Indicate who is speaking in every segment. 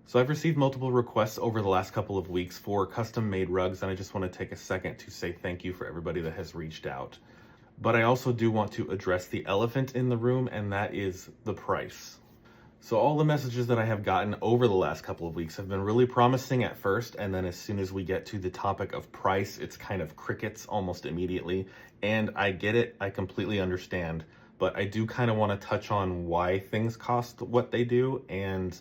Speaker 1: So I've received multiple requests over the last couple of weeks for custom made rugs, and I just want to take a second to say thank you for everybody that has reached out. But I also do want to address the elephant in the room, and that is the price. So all the messages that I have gotten over the last couple of weeks have been really promising at first, and then as soon as we get to the topic of price, it's kind of crickets almost immediately. And I get it, I completely understand, but I do kind of want to touch on why things cost what they do and,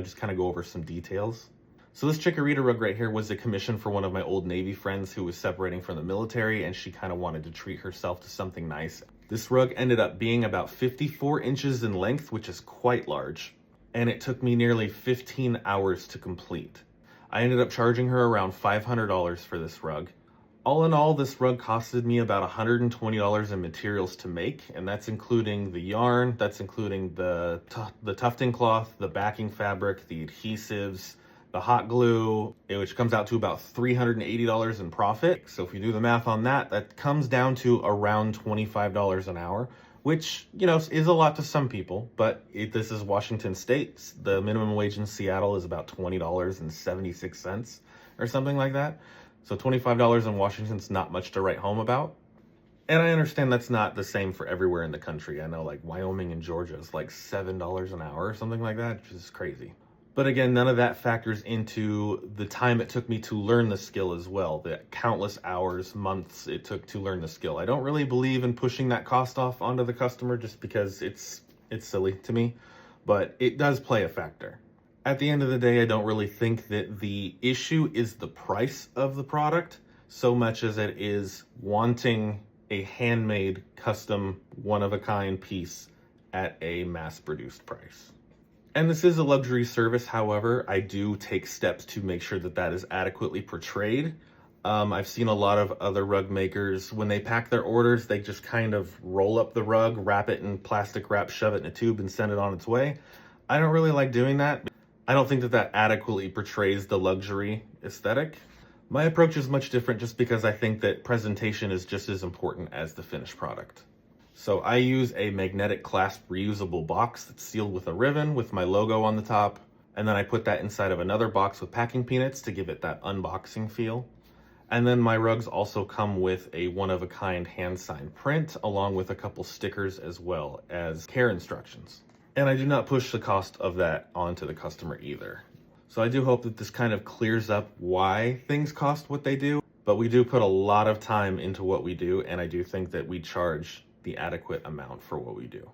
Speaker 1: just kind of go over some details. So this Chikorita rug right here was a commission for one of my old Navy friends who was separating from the military, and she kind of wanted to treat herself to something nice. This rug ended up being about 54 inches in length, which is quite large, and it took me nearly 15 hours to complete. I ended up charging her around $500 for this rug. All in all, this rug costed me about $120 in materials to make, and that's including the yarn, that's including the tufting cloth, the backing fabric, the adhesives, the hot glue, which comes out to about $380 in profit. So if you do the math on that, that comes down to around $25 an hour, which, is a lot to some people, but this is Washington State. The minimum wage in Seattle is about $20.76 or something like that. So $25 in Washington's not much to write home about. And I understand that's not the same for everywhere in the country. I know like Wyoming and Georgia is like $7 an hour or something like that, which is crazy. But again, none of that factors into the time it took me to learn the skill as well, the countless hours, months it took to learn the skill. I don't really believe in pushing that cost off onto the customer just because it's silly to me, but it does play a factor. At the end of the day, I don't really think that the issue is the price of the product so much as it is wanting a handmade, custom, one-of-a-kind piece at a mass-produced price. And this is a luxury service, however, I do take steps to make sure that that is adequately portrayed. I've seen a lot of other rug makers, when they pack their orders, they just kind of roll up the rug, wrap it in plastic wrap, shove it in a tube, and send it on its way. I don't really like doing that. I don't think that that adequately portrays the luxury aesthetic. My approach is much different just because I think that presentation is just as important as the finished product. So I use a magnetic clasp reusable box that's sealed with a ribbon with my logo on the top, and then I put that inside of another box with packing peanuts to give it that unboxing feel. And then my rugs also come with a one-of-a-kind hand-signed print along with a couple stickers as well as care instructions. And I do not push the cost of that onto the customer either. So I do hope that this kind of clears up why things cost what they do, but we do put a lot of time into what we do, and I do think that we charge the adequate amount for what we do.